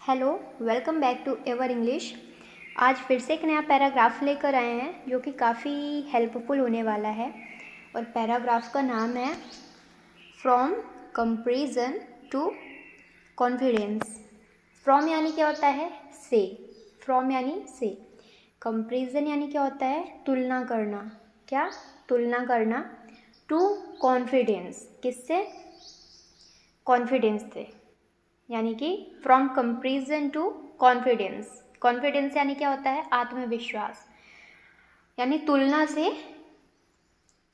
Hello, welcome back to Ever English. आज फिर से एक नया पैराग्राफ लेकर आए हैं जो कि काफ़ी हेल्पफुल होने वाला है। और पैराग्राफ का नाम है from comparison to confidence. From यानी क्या होता है? से। फ्रॉम यानी से। कंपैरिजन यानी क्या होता है? तुलना करना। क्या? तुलना करना। टू कॉन्फिडेंस, किससे? कॉन्फिडेंस से। यानी कि from comparison to confidence. Confidence यानी क्या होता है? आत्मविश्वास। यानी तुलना से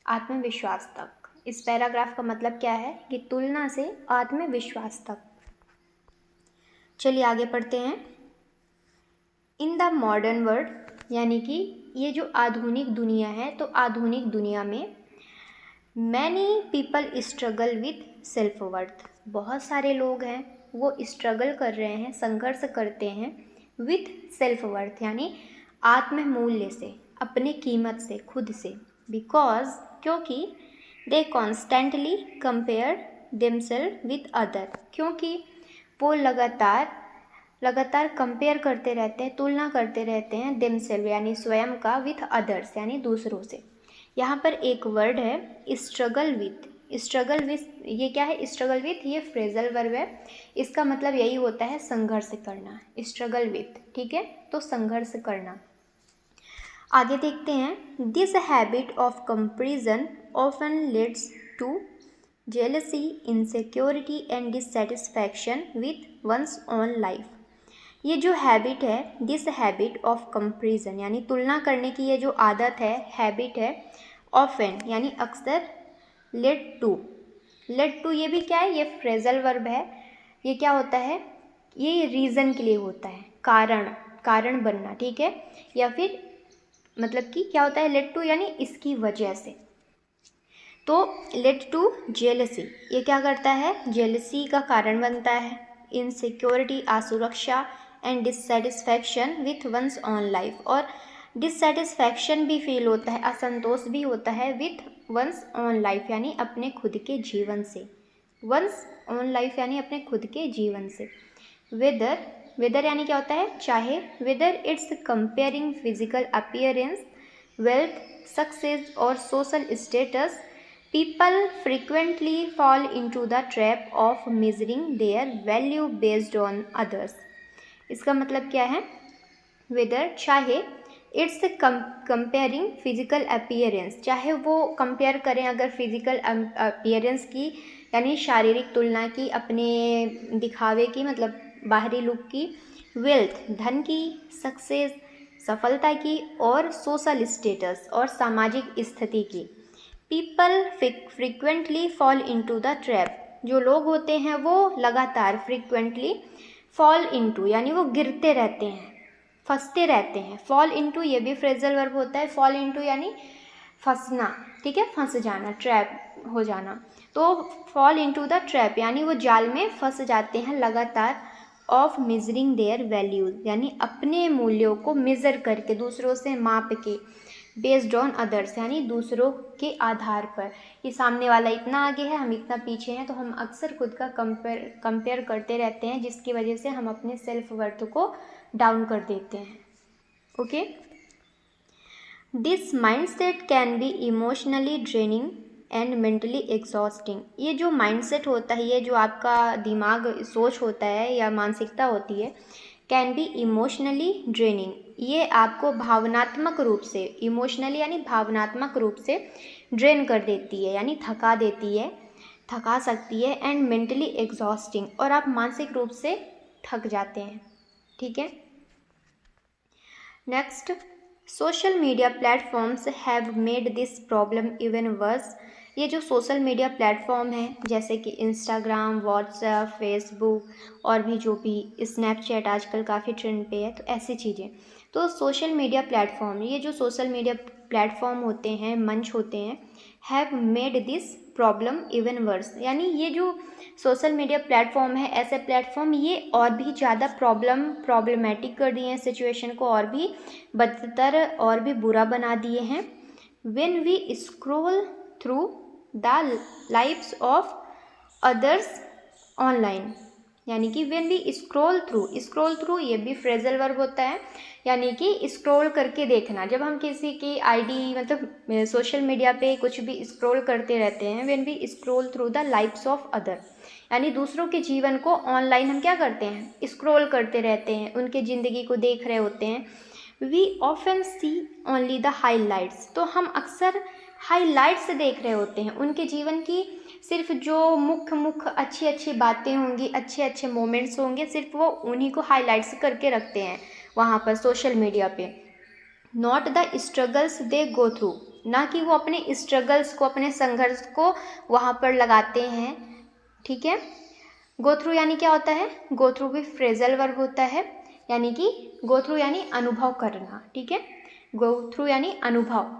आत्मविश्वास तक। इस पैराग्राफ का मतलब क्या है कि तुलना से आत्मविश्वास तक। चलिए आगे पढ़ते हैं। इन द मॉडर्न वर्ल्ड, यानी कि ये जो आधुनिक दुनिया है, तो आधुनिक दुनिया में many people struggle with self worth. बहुत सारे लोग हैं वो स्ट्रगल कर रहे हैं, संघर्ष करते हैं विथ सेल्फ वर्थ, यानी आत्ममूल्य से, अपने कीमत से, खुद से। बिकॉज, क्योंकि they constantly compare themselves with other, क्योंकि वो लगातार कंपेयर करते रहते हैं, तुलना करते रहते हैं देमसेल्फ यानी स्वयं का, विथ अदर्स यानी दूसरों से। यहाँ पर एक वर्ड है स्ट्रगल विथ। स्ट्रगल विथ ये क्या है? स्ट्रगल विथ ये फ्रेजल वर्ब है। इसका मतलब यही होता है संघर्ष करना। स्ट्रगल विथ, ठीक है, तो संघर्ष करना। आगे देखते हैं। This habit of comparison often leads to jealousy, insecurity and dissatisfaction with one's own life. ये जो हैबिट है, दिस हैबिट ऑफ कंपैरिजन यानी तुलना करने की ये जो आदत है, हैबिट है, ऑफन यानी अक्सर, लेड टू ये भी क्या है? ये फ्रेजल वर्ब है। ये क्या होता है? ये रीज़न के लिए होता है, कारण बनना, ठीक है। या फिर मतलब कि क्या होता है? लेड टू यानी इसकी वजह से। तो लेड टू जेलसी, ये क्या करता है? जेलसी का कारण बनता है। इनसिक्योरिटी असुरक्षा and dissatisfaction with one's own life, और डिससेटिस्फैक्शन भी फील होता है, असंतोष भी होता है विथ वंस ऑन लाइफ यानी अपने खुद के जीवन से। वंस ऑन लाइफ यानी अपने खुद के जीवन से। वेदर यानी क्या होता है? चाहे। Whether it's comparing physical appearance, wealth, success और social status, people frequently fall into the trap of measuring their value based on others। इसका मतलब क्या है? वेदर चाहे, इट्स कंपेयरिंग फिजिकल अपीयरेंस, चाहे वो कंपेयर करें अगर फिजिकल अपीयरेंस की, यानी शारीरिक तुलना की, अपने दिखावे की, मतलब बाहरी लुक की, वेल्थ धन की, सक्सेस सफलता की, और सोशल स्टेटस और सामाजिक स्थिति की। People frequently fall into the trap, जो लोग होते हैं वो लगातार फ्रिक्वेंटली फॉल इनटू यानी वो गिरते रहते हैं, फंसते रहते हैं। फॉल इनटू ये भी फ्रेजल वर्ब होता है। फॉल इनटू यानी फंसना, ठीक है, फंस जाना, ट्रैप हो जाना। तो फॉल इनटू द ट्रैप यानी वो जाल में फंस जाते हैं लगातार, ऑफ मेजरिंग देयर वैल्यूज यानी अपने मूल्यों को मेज़र करके, दूसरों से माप के, बेस्ड ऑन अदर्स यानी दूसरों के आधार पर, कि सामने वाला इतना आगे है, हम इतना पीछे हैं, तो हम अक्सर खुद का कंपेयर करते रहते हैं, जिसकी वजह से हम अपने सेल्फ वर्थ को डाउन कर देते हैं। Okay, this mindset can be emotionally draining and mentally exhausting. ये जो माइंडसेट होता है, ये जो आपका दिमाग, सोच होता है या मानसिकता होती है, कैन बी इमोशनली ड्रेनिंग, ये आपको भावनात्मक रूप से, इमोशनली यानी भावनात्मक रूप से ड्रेन कर देती है, यानी थका देती है, थका सकती है, एंड मेंटली एग्जॉस्टिंग, और आप मानसिक रूप से थक जाते हैं, ठीक है। Next, social media platforms have made this problem even worse. ये जो सोशल मीडिया प्लेटफॉर्म है, जैसे कि इंस्टाग्राम, व्हाट्सएप, फेसबुक और भी जो भी स्नैपचैट आजकल काफ़ी ट्रेंड पे है, तो ऐसी चीज़ें। तो सोशल मीडिया प्लेटफॉर्म, ये जो सोशल मीडिया प्लेटफॉर्म होते हैं, मंच होते हैं, have made this problem even worse, यानी ये जो सोशल मीडिया प्लेटफॉर्म है, ऐसे प्लेटफॉर्म ये और भी ज़्यादा प्रॉब्लमेटिक कर दिए हैं, सिचुएशन को और भी बदतर और भी बुरा बना दिए हैं। When we scroll through the lives of others online, यानी कि व्हेन वी स्क्रॉल थ्रू ये भी फ्रेजल वर्ब होता है, यानी कि स्क्रॉल करके देखना। जब हम किसी की आईडी मतलब सोशल मीडिया पे कुछ भी स्क्रॉल करते रहते हैं, when we scroll through the lifes of other, यानी दूसरों के जीवन को ऑनलाइन हम क्या करते हैं, स्क्रॉल करते रहते हैं, उनके ज़िंदगी को देख रहे होते हैं। We often see only the highlights, तो हम अक्सर हाईलाइट्स देख रहे होते हैं, उनके जीवन की सिर्फ जो मुख्य अच्छी अच्छी बातें होंगी, अच्छे अच्छे मोमेंट्स होंगे, सिर्फ वो उन्हीं को हाईलाइट्स करके रखते हैं वहाँ पर सोशल मीडिया पे। Not the struggles they go through, ना कि वो अपने स्ट्रगल्स को, अपने संघर्ष को वहाँ पर लगाते हैं। ठीक है, गो थ्रू यानी क्या होता है, गो थ्रू भी फ्रेजल वर्ब होता है, यानी कि गो थ्रू यानी अनुभव करना। ठीक है, गो थ्रू यानी अनुभव।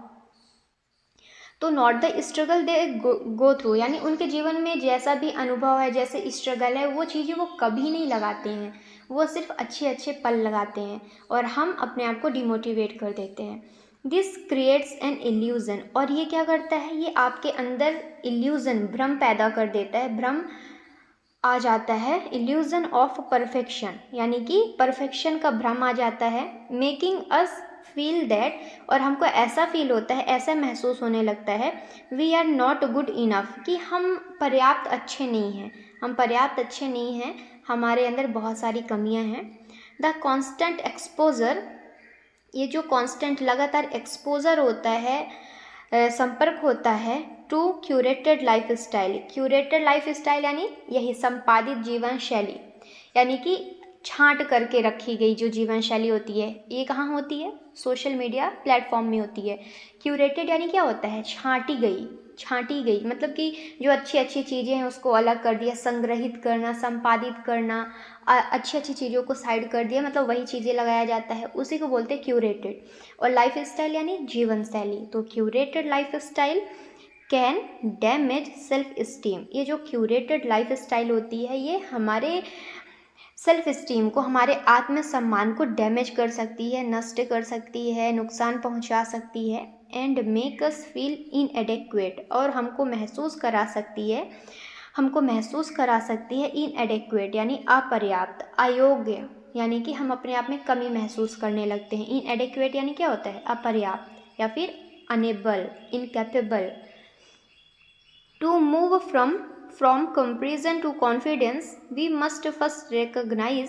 तो not the struggle they go through, यानी उनके जीवन में जैसा भी अनुभव है, जैसे स्ट्रगल है, वो चीज़ें वो कभी नहीं लगाते हैं, वो सिर्फ अच्छे अच्छे पल लगाते हैं और हम अपने आप को डिमोटिवेट कर देते हैं। दिस क्रिएट्स एन इल्यूज़न, और ये क्या करता है, ये आपके अंदर इल्यूज़न, भ्रम पैदा कर देता है, भ्रम आ जाता है, इल्यूज़न ऑफ परफेक्शन, यानी कि परफेक्शन का भ्रम आ जाता है। मेकिंग अस फील दैट, और हमको ऐसा फील होता है, ऐसा महसूस होने लगता है, we are not good enough, कि हम पर्याप्त अच्छे नहीं हैं, हम पर्याप्त अच्छे नहीं हैं, हमारे अंदर बहुत सारी कमियां हैं। द कॉन्स्टेंट एक्सपोजर, ये जो कॉन्स्टेंट लगातार एक्सपोजर होता है, संपर्क होता है, to curated lifestyle, curated lifestyle यानी यही संपादित जीवन शैली, यानी कि छांट करके रखी गई जो जीवन शैली होती है, ये कहाँ होती है, सोशल मीडिया प्लेटफॉर्म में होती है। क्यूरेटेड यानी क्या होता है, छांटी गई, मतलब कि जो अच्छी अच्छी चीज़ें हैं उसको अलग कर दिया, संग्रहित करना, संपादित करना, अच्छी अच्छी चीज़ों को साइड कर दिया, मतलब वही चीज़ें लगाया जाता है, उसी को बोलते हैं क्यूरेटेड। और लाइफ स्टाइल यानी जीवन शैली, तो curated life style can damage self esteem, ये जो क्यूरेटेड लाइफ स्टाइल होती है, ये हमारे सेल्फ इस्टीम को, हमारे आत्मसम्मान को डैमेज कर सकती है, नष्ट कर सकती है, नुकसान पहुंचा सकती है। And make us feel inadequate, और हमको महसूस करा सकती है इनएडेक्वेट यानी अपर्याप्त, अयोग्य, यानी कि हम अपने आप में कमी महसूस करने लगते हैं। इनएडेक्वेट यानी क्या होता है, अपर्याप्त या फिर unable, incapable. To move from comparison to confidence, we must first recognize,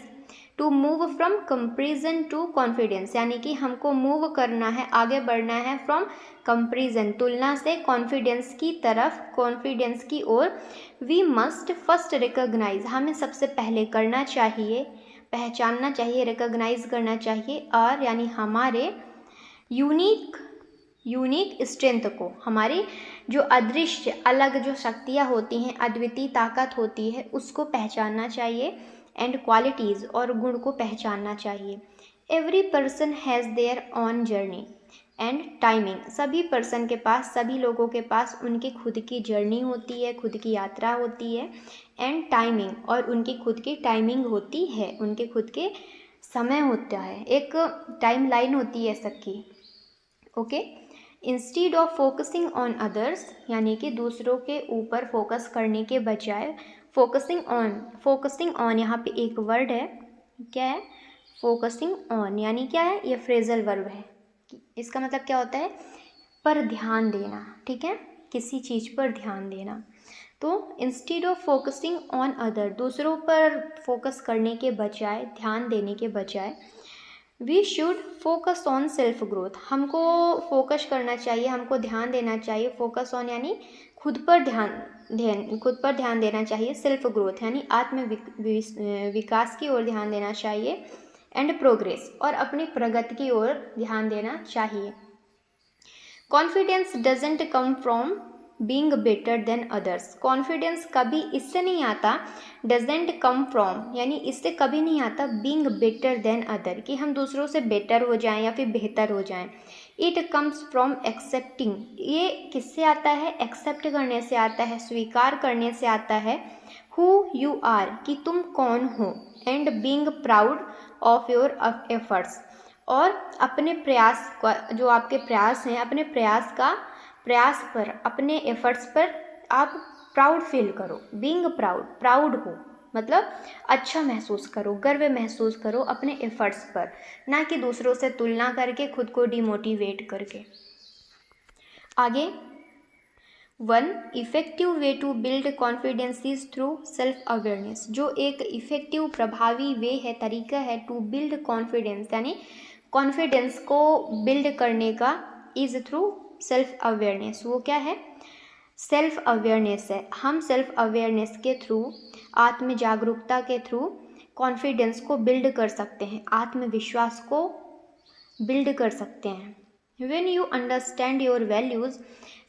to move from comparison to confidence, यानी कि हमको मूव करना है, आगे बढ़ना है, from comparison तुलना से, confidence की तरफ, confidence की ओर। we must first recognize, हमें सबसे पहले करना चाहिए, पहचानना चाहिए, recognize करना चाहिए, और यानी हमारे यूनिक स्ट्रेंथ को, हमारी जो अदृश्य अलग जो शक्तियाँ होती हैं, अद्वितीय ताकत होती है, उसको पहचानना चाहिए। एंड क्वालिटीज़, और गुण को पहचानना चाहिए। Every person has their on journey and timing, सभी पर्सन के पास, सभी लोगों के पास उनकी खुद की जर्नी होती है, खुद की यात्रा होती है। एंड टाइमिंग, और उनकी खुद की टाइमिंग होती है, उनके खुद के समय होता है, एक टाइम लाइन होती है सबकी। Okay, instead of focusing on others, यानी कि दूसरों के ऊपर फोकस करने के बजाय, फोकसिंग ऑन यहाँ पे एक वर्ड है, क्या है, फोकसिंग ऑन यानी क्या है, ये फ्रेजल वर्ब है। इसका मतलब क्या होता है, पर ध्यान देना। ठीक है, किसी चीज़ पर ध्यान देना। तो instead of focusing on other, दूसरों पर फोकस करने के बजाय, ध्यान देने के बजाय, we should focus on self growth, हमको फोकस करना चाहिए, हमको ध्यान देना चाहिए। फोकस ऑन यानी खुद पर ध्यान देना चाहिए। सेल्फ ग्रोथ यानी आत्म विकास की ओर ध्यान देना चाहिए। एंड प्रोग्रेस, और अपनी प्रगति की ओर ध्यान देना चाहिए। Confidence doesn't come from being better than others, confidence कभी इससे नहीं आता, डजेंट कम फ्रॉम यानी इससे कभी नहीं आता, बींग बेटर देन अदर, कि हम दूसरों से बेटर हो जाएं या फिर बेहतर हो जाएं। इट कम्स फ्रॉम एक्सेप्टिंग, ये किससे आता है, एक्सेप्ट करने से आता है, स्वीकार करने से आता है। हु यू आर, कि तुम कौन हो। And being proud of your efforts, और अपने प्रयास का, जो आपके प्रयास हैं, अपने प्रयास पर, अपने एफर्ट्स पर आप प्राउड फील करो। बीइंग प्राउड, प्राउड हो, मतलब अच्छा महसूस करो, गर्व महसूस करो अपने एफर्ट्स पर, ना कि दूसरों से तुलना करके, खुद को डिमोटिवेट करके। आगे, 1 effective way to build confidence is through self awareness. जो एक इफ़ेक्टिव प्रभावी वे है, तरीका है टू बिल्ड कॉन्फिडेंस, यानी कॉन्फिडेंस को बिल्ड करने का, इज़ थ्रू सेल्फ अवेयरनेस। वो क्या है? सेल्फ अवेयरनेस है। हम सेल्फ अवेयरनेस के थ्रू, आत्म जागरूकता के थ्रू कॉन्फिडेंस को बिल्ड कर सकते हैं, आत्मविश्वास को बिल्ड कर सकते हैं। When you understand your values,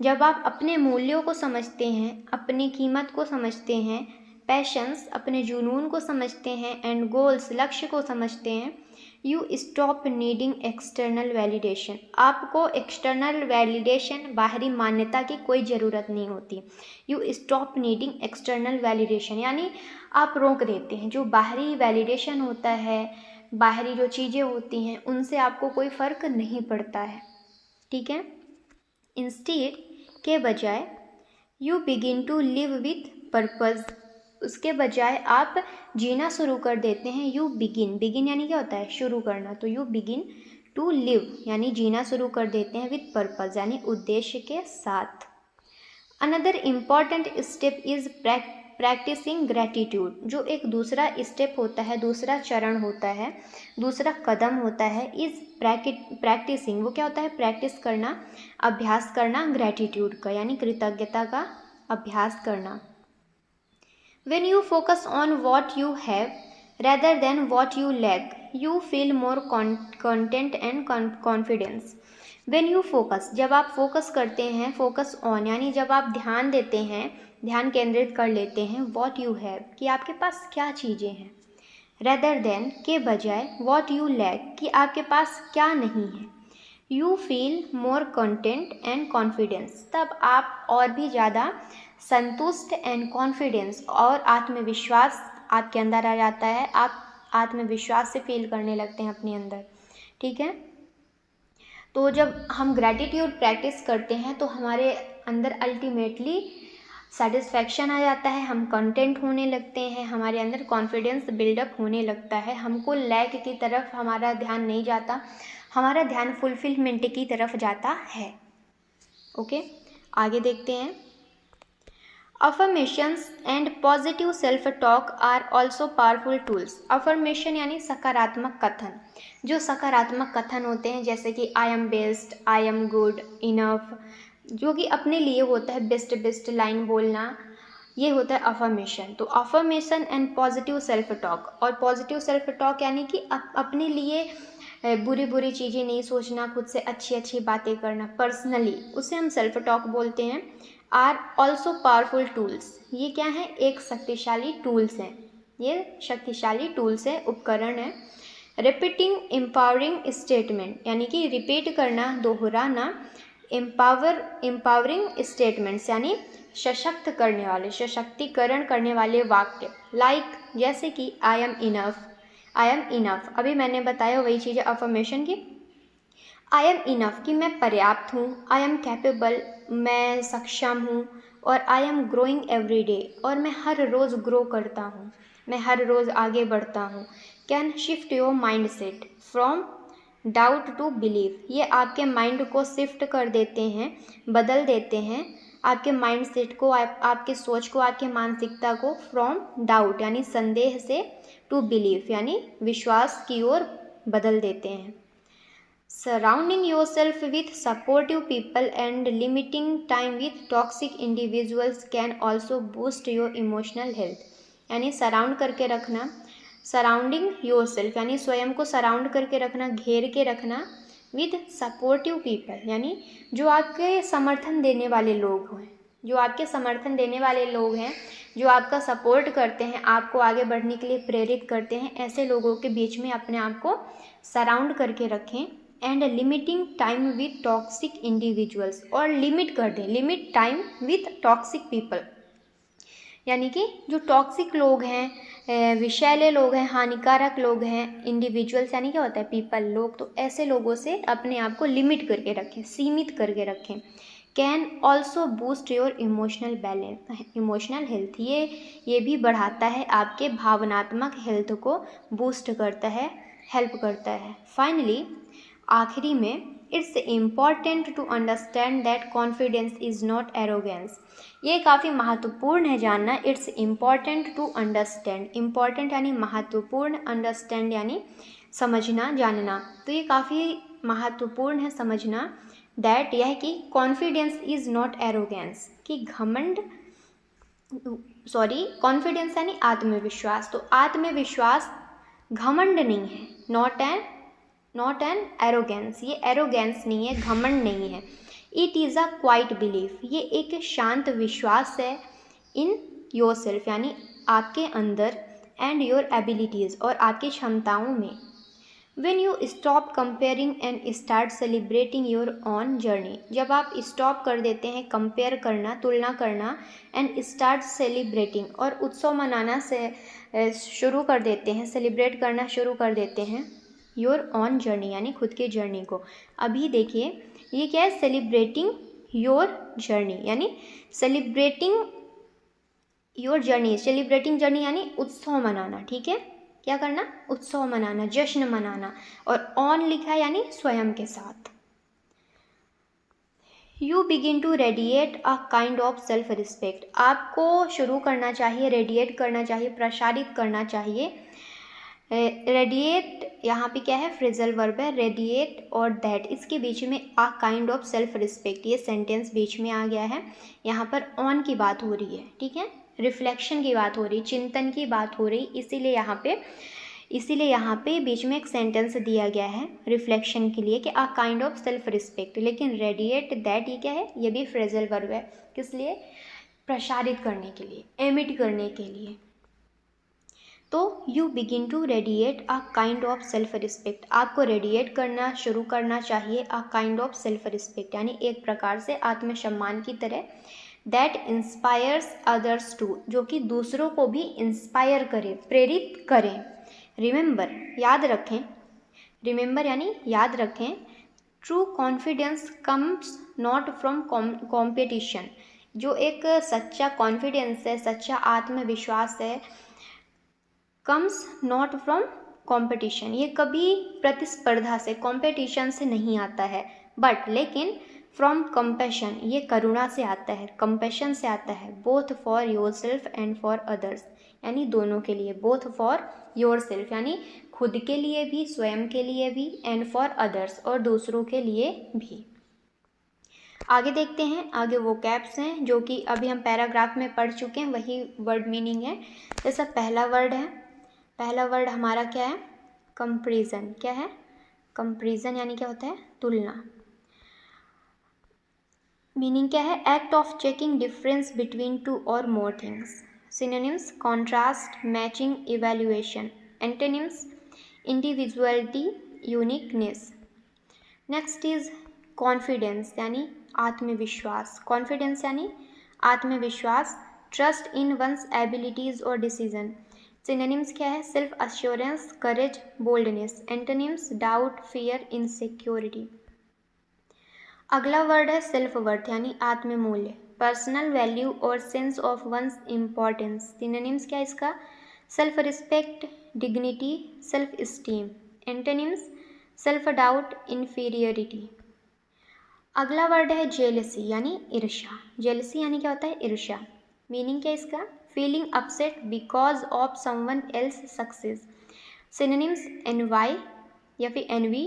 जब आप अपने मूल्यों को समझते हैं, अपनी कीमत को समझते हैं, पैशंस अपने जुनून को समझते हैं, एंड गोल्स लक्ष्य को समझते हैं, you stop needing external validation. आपको एक्सटर्नल वैलिडेशन, बाहरी मान्यता की कोई ज़रूरत नहीं होती। You stop needing external validation, यानी आप रोक देते हैं। जो बाहरी वैलिडेशन होता है, बाहरी जो चीज़ें होती हैं, उनसे आपको कोई फ़र्क नहीं पड़ता है, ठीक है। इंस्टेड, के बजाय, you begin to live with purpose. उसके बजाय आप जीना शुरू कर देते हैं। यू बिगिन यानी क्या होता है? शुरू करना। तो यू बिगिन टू लिव यानी जीना शुरू कर देते हैं विथ पर्पज़, यानी उद्देश्य के साथ। Another important step is practising gratitude. जो एक दूसरा स्टेप होता है, दूसरा चरण होता है, दूसरा कदम होता है, इज़ प्रैक्टिसिंग। वो क्या होता है? प्रैक्टिस करना, अभ्यास करना ग्रैटिट्यूड का, यानी कृतज्ञता का अभ्यास करना। When you focus on what you have rather than what you lack, you feel more content and confidence. When you focus, जब आप फोकस करते हैं, फोकस ऑन यानी जब आप ध्यान देते हैं, ध्यान केंद्रित कर लेते हैं, what you have कि आपके पास क्या चीज़ें हैं, rather than के बजाय what you lack कि आपके पास क्या नहीं है, you feel more content and confidence तब आप और भी ज़्यादा संतुष्ट एंड कॉन्फिडेंस और आत्मविश्वास आपके अंदर आ जाता है। आप आत्मविश्वास से फील करने लगते हैं अपने अंदर, ठीक है। तो जब हम ग्रैटिट्यूड प्रैक्टिस करते हैं तो हमारे अंदर अल्टीमेटली सेटिस्फैक्शन आ जाता है, हम कंटेंट होने लगते हैं, हमारे अंदर कॉन्फिडेंस बिल्डअप होने लगता है, हमको लैक की तरफ हमारा ध्यान नहीं जाता, हमारा ध्यान फुलफिलमेंट की तरफ जाता है। ओके, आगे देखते हैं। Affirmations and positive self talk are also powerful tools. Affirmation यानी सकारात्मक कथन। जो सकारात्मक कथन होते हैं जैसे कि I am best, I am good, enough, जो कि अपने लिए होता है बेस्ट लाइन बोलना, ये होता है अफर्मेशन। तो affirmation and positive self talk, और पॉजिटिव सेल्फ टॉक यानी कि अपने लिए बुरी चीज़ें नहीं सोचना, खुद से अच्छी बातें करना पर्सनली, उसे हम सेल्फ टॉक बोलते हैं। आर ऑल्सो पावरफुल टूल्स, ये क्या है? एक शक्तिशाली टूल्स हैं, ये शक्तिशाली टूल्स है, उपकरण है। रिपीटिंग एम्पावरिंग स्टेटमेंट यानी कि रिपीट करना, दोहराना, एम्पावरिंग स्टेटमेंट्स यानी सशक्त करने वाले, सशक्तिकरण करने वाले वाक्य। लाइक जैसे कि I am enough, I am enough, अभी मैंने बताया वही चीज़ है अफर्मेशन की। आई एम इनफ कि मैं पर्याप्त हूँ, आई एम कैपेबल मैं सक्षम हूँ, और I am growing every day और मैं हर रोज़ ग्रो करता हूँ, मैं हर रोज़ आगे बढ़ता हूँ। Can shift your mindset from doubt to believe, ये आपके माइंड को शिफ्ट कर देते हैं, बदल देते हैं आपके माइंड सेट को, आपके सोच को, आपके मानसिकता को, फ्रॉम डाउट यानी संदेह से, टू बिलीव यानी विश्वास की ओर बदल देते हैं। Surrounding yourself with supportive people and limiting time with toxic individuals can also boost your emotional health. यानी सराउंड करके रखना, सराउंडिंग योरसेल्फ यानी स्वयं को सराउंड करके रखना, घेर के रखना, विद सपोर्टिव पीपल यानी जो आपके समर्थन देने वाले लोग हैं, जो आपके समर्थन देने वाले लोग हैं, जो आपका सपोर्ट करते हैं, आपको आगे बढ़ने के लिए प्रेरित करते हैं, ऐसे लोगों के बीच में अपने आप को सराउंड करके रखें। And limiting time with toxic individuals, और लिमिट कर दें, limit time with toxic people यानी कि जो टॉक्सिक लोग हैं, विषैले लोग हैं, हानिकारक लोग हैं, इंडिविजुअल्स यानी क्या होता है? पीपल, लोग, तो ऐसे लोगों से अपने आप को लिमिट करके रखें, सीमित करके रखें। Can also boost your emotional balance, emotional health, ये भी बढ़ाता है आपके भावनात्मक हेल्थ को बूस्ट करता है, हेल्प करता है। फाइनली, आखिरी में, it's important to understand that confidence is not arrogance. ये काफ़ी महत्वपूर्ण है जानना। It's important to understand, important यानी महत्वपूर्ण, अंडरस्टैंड यानी समझना, जानना। तो ये काफ़ी महत्वपूर्ण है समझना दैट, यह कि कॉन्फिडेंस इज़ नॉट एरोगेंस, कि घमंड, सॉरी, कॉन्फिडेंस यानी आत्मविश्वास, तो आत्मविश्वास घमंड नहीं है, नॉट एन एरोगेंस, ये एरोगेंस नहीं है, घमंड नहीं है। It is a quite belief, ये एक शांत विश्वास है इन योर सेल्फ यानी आपके अंदर, एंड योर एबिलिटीज़ और आपकी क्षमताओं में। When you stop comparing and start celebrating your own journey, जब आप स्टॉप कर देते हैं कंपेयर करना, तुलना करना, एंड स्टार्ट सेलिब्रेटिंग और उत्सव मनाना से शुरू कर देते हैं, सेलिब्रेट करना शुरू कर देते हैं योर ऑन जर्नी यानी खुद की जर्नी को। अभी देखिए ये क्या है, सेलिब्रेटिंग योर जर्नी यानी celebrating your journey, celebrating journey यानी उत्सव मनाना, ठीक है, क्या करना, उत्सव मनाना, जश्न मनाना, और ऑन लिखा यानी स्वयं के साथ। You begin to radiate a kind of self respect, आपको शुरू करना चाहिए, रेडिएट करना चाहिए, प्रसारित करना चाहिए। रेडिएट यहाँ पे क्या है, फ्रेजल वर्ब है, रेडिएट और दैट, इसके बीच में अ काइंड ऑफ सेल्फ रिस्पेक्ट, ये सेंटेंस बीच में आ गया है। यहाँ पर ऑन की बात हो रही है, ठीक है, रिफ्लेक्शन की बात हो रही, चिंतन की बात हो रही, इसीलिए यहाँ पे बीच में एक सेंटेंस दिया गया है रिफ्लेक्शन के लिए कि अ काइंड ऑफ सेल्फ रिस्पेक्ट। लेकिन रेडिएट दैट ये क्या है, ये भी फ्रेजल वर्ब है, किस लिए, प्रसारित करने के लिए, एमिट करने के लिए। तो you begin to radiate a kind of self respect, आपको रेडिएट करना शुरू करना चाहिए a kind of self respect यानी एक प्रकार से आत्मसम्मान की तरह, दैट इंस्पायर्स अदर्स टू, जो कि दूसरों को भी इंस्पायर करे, प्रेरित करें। रिमेंबर, याद रखें, रिमेंबर यानी याद रखें, true confidence comes not from competition, जो एक सच्चा कॉन्फिडेंस है, सच्चा आत्मविश्वास है, कम्स नॉट फ्रॉम कॉम्पिटिशन, ये कभी प्रतिस्पर्धा से, कॉम्पिटिशन से नहीं आता है, बट लेकिन फ्रॉम कंपैशन, ये करुणा से आता है, कंपैशन से आता है, both for your self and for others, यानी दोनों के लिए, बोथ फॉर योर सेल्फ यानी खुद के लिए भी, स्वयं के लिए भी, एंड फॉर अदर्स और दूसरों के लिए भी। आगे देखते हैं, आगे वो कैप्स हैं जो कि अभी हम पैराग्राफ में पढ़ चुके हैं, वही वर्ड मीनिंग है। जैसा पहला वर्ड है, पहला वर्ड हमारा क्या है, कंपैरिजन, क्या है, कंपैरिजन यानी क्या होता है, तुलना। मीनिंग क्या है, act of checking difference between two और more things. Synonyms, contrast, matching, evaluation. Antonyms, individuality, uniqueness. Next is confidence यानी आत्मविश्वास, कॉन्फिडेंस यानी आत्मविश्वास, ट्रस्ट इन वंस एबिलिटीज और डिसीजन। सिनोनिम्स क्या है, self assurance, courage, boldness. Antonyms, doubt, fear, insecurity. अगला word है सेल्फ वर्थ यानी आत्ममूल्य, पर्सनल वैल्यू और sense of one's importance. Synonyms क्या है इसका, self respect, dignity, self esteem. Antonyms, self doubt, inferiority. अगला वर्ड है जेलसी यानी ईर्ष्या, जेलसी यानी क्या होता है, ईर्ष्या। मीनिंग क्या है इसका, feeling upset because of someone else success. Synonyms, NY या फिर एनवी,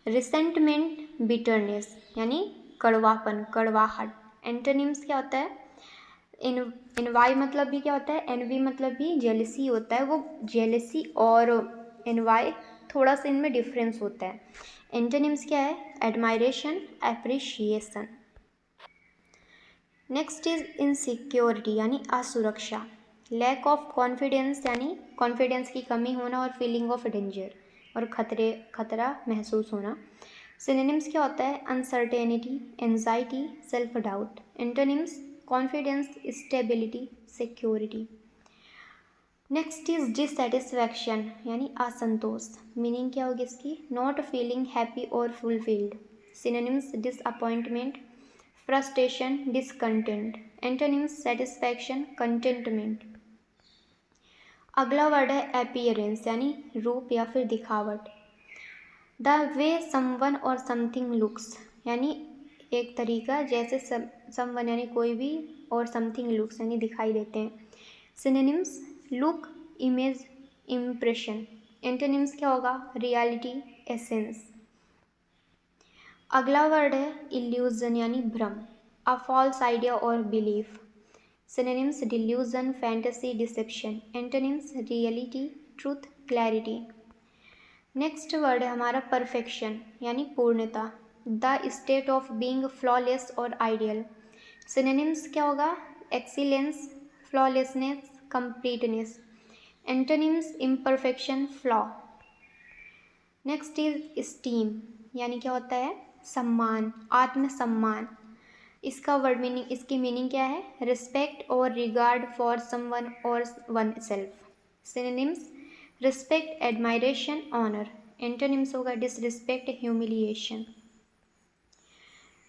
रिसेंटमेंट, बिटरनेस यानी कड़वापन, कड़वाहट। एंटोनिम्स क्या होता है, एनवाई मतलब भी क्या होता है, एनवी मतलब भी जेलसी होता है, वो जेलसी और एनवाई थोड़ा सा इनमें डिफरेंस होता है। एंटोनिम्स क्या है, admiration, appreciation. Next is insecurity यानी असुरक्षा, लैक ऑफ कॉन्फिडेंस यानी कॉन्फिडेंस की कमी होना और फीलिंग ऑफ डेंजर और खतरा महसूस होना। सिनोनिम्स क्या होता है, uncertainty, anxiety, self doubt. Antonyms, confidence, stability, security. Next is dissatisfaction यानी असंतोष। मीनिंग क्या होगी इसकी, not feeling happy or fulfilled. Synonyms, disappointment, frustration, discontent. Antonyms satisfaction, contentment. अगला वर्ड है अपीयरेंस यानी रूप या फिर दिखावट। The way someone or something looks यानी एक तरीका जैसे समवन यानी कोई भी और समथिंग लुक्स यानी दिखाई देते हैं। Synonyms look, image, impression. Antonyms क्या होगा? Reality, essence. अगला वर्ड है इल्यूजन यानी भ्रम, अ फॉल्स आइडिया और belief. Synonyms delusion, fantasy, deception. Antonyms reality, truth, clarity. Next word है हमारा परफेक्शन यानी पूर्णता, the state of being flawless और आइडियल। सिनोनिम्स क्या होगा? Excellence, flawlessness, completeness. Antonyms imperfection, flaw. Next is esteem यानी क्या होता है? सम्मान, आत्मसम्मान। इसका वर्ड मीनिंग, इसकी मीनिंग क्या है? Respect or regard for someone or one self. Synonyms respect, admiration, honour. Antonyms होगा डिसरिस्पेक्ट, ह्यूमिलिएशन।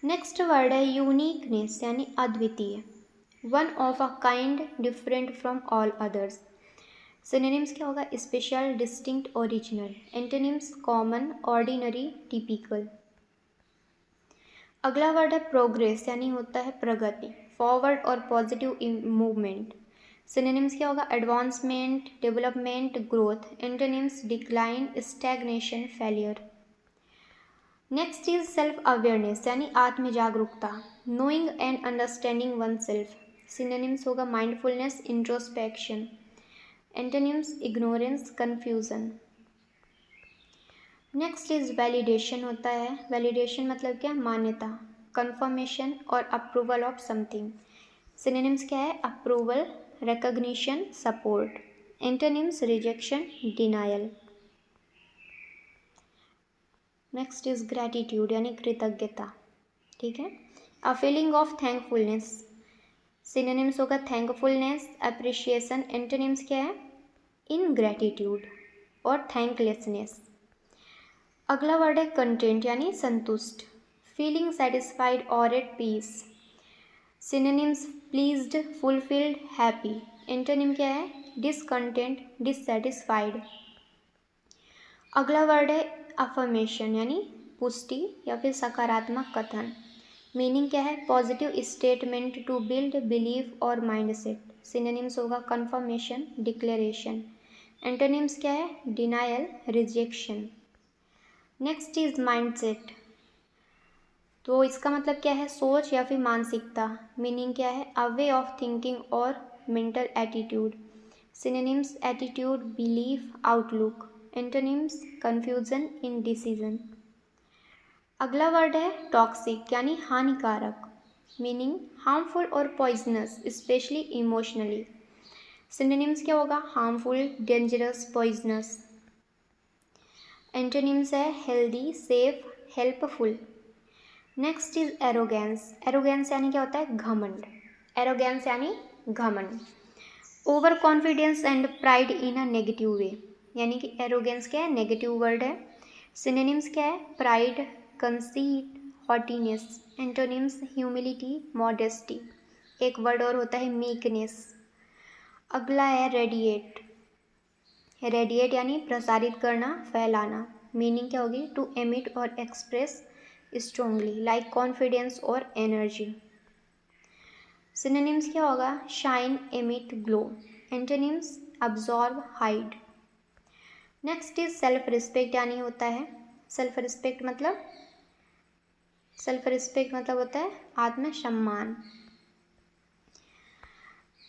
नेक्स्ट वर्ड है यूनिकनेस यानी अद्वितीय, one of a kind, different from all others. Synonyms क्या होगा? Special, distinct, original. Antonyms common, ordinary, typical. अगला word है progress यानी होता है प्रगति, forward or positive movement. Synonyms क्या होगा? Advancement, development, growth. Antonyms decline, stagnation, failure. Next is self awareness यानी आत्म जागरूकता, knowing and understanding one self. Synonyms होगा mindfulness, introspection. Antonyms ignorance, confusion. Next is validation होता है, वैलिडेशन मतलब क्या? मान्यता, कंफर्मेशन और अप्रूवल ऑफ समथिंग। सिनोनिम्स क्या है? Approval, recognition, support. Antonyms rejection, denial. Next is gratitude यानी कृतज्ञता, ठीक है। A feeling of thankfulness. Synonyms होगा थैंकफुलनेस, अप्रिशिएशन। एंटोनिम्स क्या है? इनग्रैटिट्यूड और थैंकलेसनेस। अगला वर्ड है कंटेंट यानी संतुष्ट, फीलिंग सेटिस्फाइड और at peace. Synonyms pleased, fulfilled, happy. Antonym क्या है? Discontent, dissatisfied. अगला वर्ड है अफर्मेशन यानी पुष्टि या फिर सकारात्मक कथन। मीनिंग क्या है? Positive statement to build belief और माइंडसेट। सिनोनिम्स होगा कंफर्मेशन, डिक्लेरेशन। एंटोनिम्स क्या है? Denial, rejection. Next is mindset, तो इसका मतलब क्या है? सोच या फिर मानसिकता। मीनिंग क्या है? अ वे ऑफ थिंकिंग और mental attitude. Synonyms attitude, belief, outlook. Antonyms confusion, indecision. अगला वर्ड है टॉक्सिक यानी हानिकारक, मीनिंग हार्मफुल और पॉइजनस, स्पेशली इमोशनली। सिनोनिम्स क्या होगा? Harmful, dangerous, poisonous. एंटोनिम्स है healthy, safe, helpful. Next is arrogance. Arrogance यानी क्या होता है? घमंड। एरोगेंस यानी घमंड। Over confidence and pride in a negative way, यानी कि एरोगेंस क्या है? नेगेटिव वर्ड है। सिनोनिम्स क्या है? Pride, conceit, haughtiness. Antonyms humility, modesty. एक वर्ड और होता है मीकनेस। अगला है रेडिएट। रेडिएट यानी प्रसारित करना, फैलाना। मीनिंग क्या होगी? टू एमिट और एक्सप्रेस स्ट्रांगली, लाइक कॉन्फिडेंस और एनर्जी। सिनोनिम्स क्या होगा? Shine, emit, glow. Antonyms absorb, hide. Next is self respect यानी होता है, सेल्फ रिस्पेक्ट मतलब होता है आत्मसम्मान।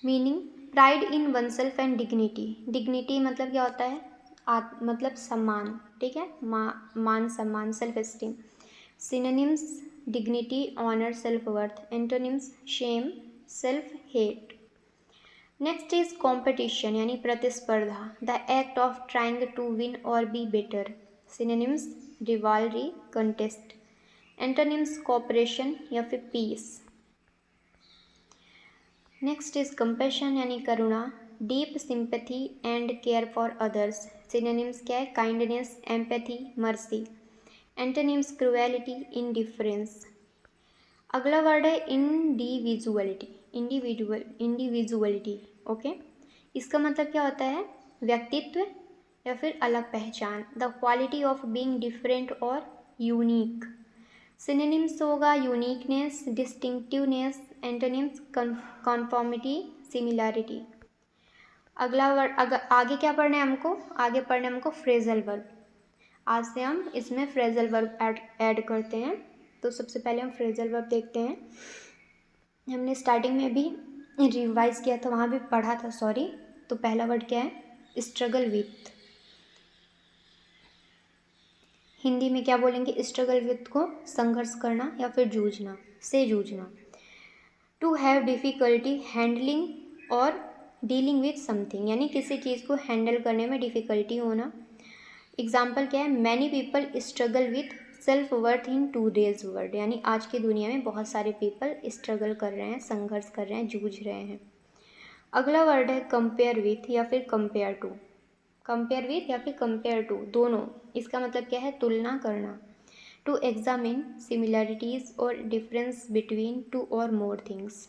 Meaning pride in one self and dignity. Dignity मतलब क्या होता है? मतलब सम्मान, ठीक है, मान सम्मान, self esteem. Synonyms dignity, honour, self worth. Antonyms shame, self hate. Next is competition यानी प्रतिस्पर्धा, the act of trying to win और be better. Synonyms rivalry, contest. Antonyms cooperation या फिर पीस। नेक्स्ट इज कंपैशन यानी करुणा, deep sympathy and care for others. Synonyms क्या है? Kindness, empathy, mercy. Antonyms cruelty, indifference. अगला वर्ड है individuality. Individuality, okay. इसका मतलब क्या होता है? व्यक्तित्व या फिर अलग पहचान। The quality of being different और यूनिक। सिनोनिम्स होगा यूनिकनेस, डिस्टिंक्टिवनेस, एंटोनिम्स कॉन्फॉर्मिटी, सिमिलैरिटी। अगला वर्ड आगे क्या पढ़ना है हमको? आगे पढ़ना है हमको फ्रेजल वर्ब। आज से हम इसमें फ्रेजल वर्ब ऐड करते हैं। तो सबसे पहले हम फ्रेजल वर्ब देखते हैं। हमने स्टार्टिंग में भी रिवाइज किया था, वहाँ भी पढ़ा था, सॉरी। तो पहला वर्ड क्या है? Struggle with. हिंदी में क्या बोलेंगे? स्ट्रगल विथ को संघर्ष करना या फिर जूझना, से जूझना। टू हैव डिफ़िकल्टी हैंडलिंग और डीलिंग विथ समथिंग, यानी किसी चीज़ को हैंडल करने में डिफ़िकल्टी होना। एग्जाम्पल क्या है? Many people struggle with self worth in today's world, यानी आज की दुनिया में बहुत सारे पीपल स्ट्रगल कर रहे हैं, संघर्ष कर रहे हैं, जूझ रहे हैं। अगला वर्ड है कंपेयर विथ या फिर कंपेयर टू। कंपेयर विथ या फिर कंपेयर टू, दोनों। इसका मतलब क्या है? तुलना करना। टू एग्जामिन सिमिलैरिटीज और डिफरेंस बिटवीन टू और मोर थिंग्स।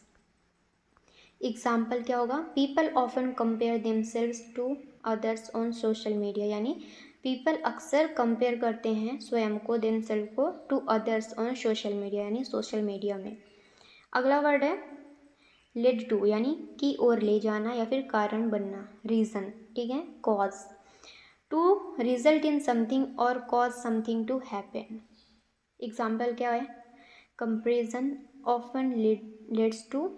एग्जाम्पल क्या होगा? People often compare themselves to others on social media, यानी पीपल अक्सर कंपेयर करते हैं स्वयं को, देमसेल्व को, to others on social media, यानी सोशल मीडिया में। अगला वर्ड है लेड टू, यानी की ओर ले जाना या फिर कारण बनना, रीज़न, ठीक है, cause. To result in something और cause something to happen. Example क्या है? Comparison often leads to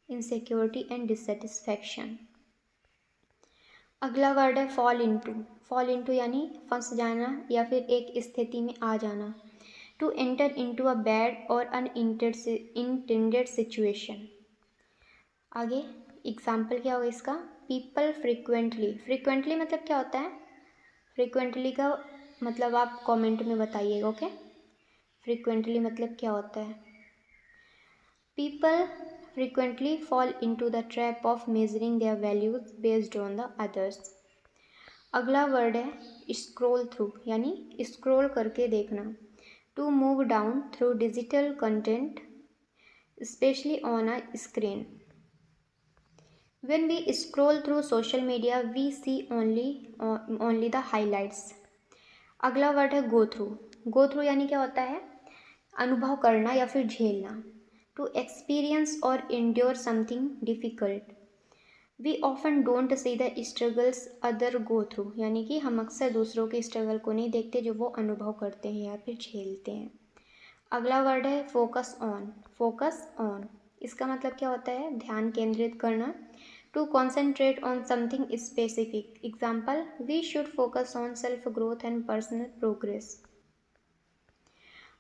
insecurity and dissatisfaction. अगला वर्ड है फॉल इनटू। फॉल इनटू यानी फंस जाना या फिर एक स्थिति में आ जाना। To enter into a bad और अनइंटेंडेड सिचुएशन। आगे एग्जाम्पल क्या होगा इसका? People frequently. फ्रिक्वेंटली मतलब क्या होता है? फ्रिक्वेंटली का मतलब आप कमेंट में बताइएगा, ओके। फ्रिक्वेंटली मतलब क्या होता है? People frequently fall into the trap of measuring their values based on the others. अगला वर्ड है स्क्रॉल थ्रू, यानी स्क्रॉल करके देखना। To move down through digital content specially on a screen. When we scroll through social media, we see only the highlights. अगला word है go through. Go through यानी क्या होता है? अनुभव करना या फिर झेलना। टू एक्सपीरियंस और endure something difficult. We often don't see the struggles other go through, यानी कि हम अक्सर दूसरों के स्ट्रगल को नहीं देखते जो वो अनुभव करते हैं या फिर झेलते हैं। अगला वर्ड है फोकस ऑन। फोकस ऑन इसका मतलब क्या होता है? ध्यान केंद्रित करना। To concentrate on something specific. Example we should focus on self growth and personal progress.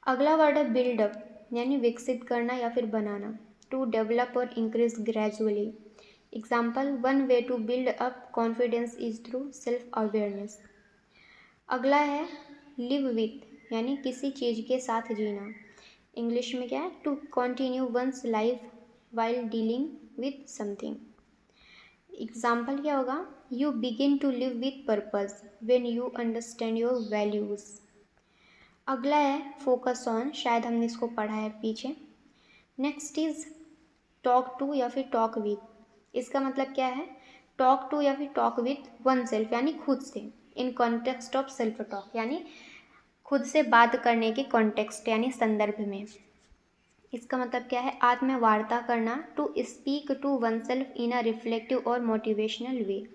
अगला वर्ड है बिल्डअप, यानी विकसित करना या फिर बनाना। टू डेवलप और increase gradually. Example one way to build up confidence is through self awareness. अगला है लिव विथ, यानी किसी चीज़ के साथ जीना। इंग्लिश में क्या है? To continue one's life while dealing with something. Example क्या होगा? You begin to live with purpose when you understand your values. अगला है फोकस ऑन, शायद हमने इसको पढ़ा है पीछे। नेक्स्ट इज टॉक टू या फिर टॉक विथ। इसका मतलब क्या है? टॉक टू या फिर टॉक विथ वन सेल्फ, यानी खुद से। In context of self talk, यानी खुद से बात करने के कॉन्टेक्स्ट यानी संदर्भ में। इसका मतलब क्या है? आत्मवार्ता करना। To speak to oneself in a reflective और मोटिवेशनल वे।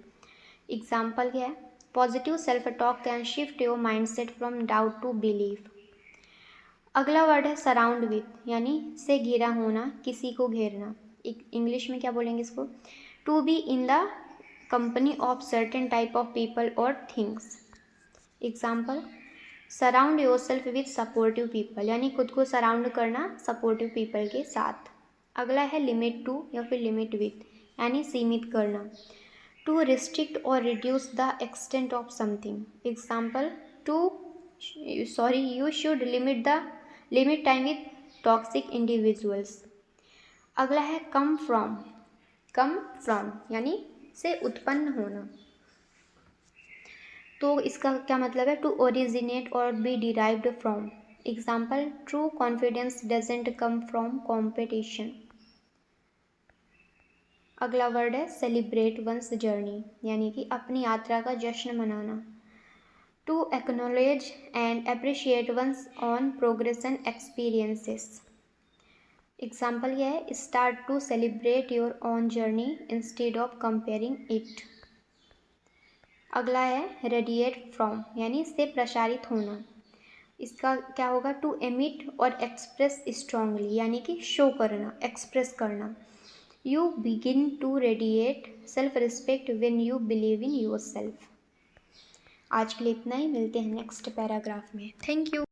एग्जाम्पल क्या है? Positive self talk can shift your mindset from doubt to belief. अगला वर्ड है सराउंड विथ, यानी से घिरा होना, किसी को घेरना। इंग्लिश में क्या बोलेंगे इसको? To be in the company of certain type of people और things. Example surround yourself with supportive people, यानी खुद को सराउंड करना सपोर्टिव पीपल के साथ। अगला है लिमिट टू या फिर लिमिट विथ, यानी सीमित करना। टू रिस्ट्रिक्ट और reduce the extent of something. Example you should limit time with toxic individuals. अगला है कम फ्रॉम यानी से उत्पन्न होना। तो इसका क्या मतलब है? टू ओरिजिनेट और be derived from. Example, true confidence doesn't come from competition. अगला वर्ड है सेलिब्रेट वंस जर्नी, यानी कि अपनी यात्रा का जश्न मनाना। To acknowledge and appreciate one's own progress and experiences. Example यह है, start to celebrate your own journey instead of comparing it. अगला है रेडिएट फ्रॉम, यानी से प्रसारित होना। इसका क्या होगा, टू एमिट और एक्सप्रेस स्ट्रांगली, यानी कि शो करना, एक्सप्रेस करना। You begin to radiate self respect when you believe in yourself. आज के लिए इतना ही, मिलते हैं नेक्स्ट पैराग्राफ में। Thank you.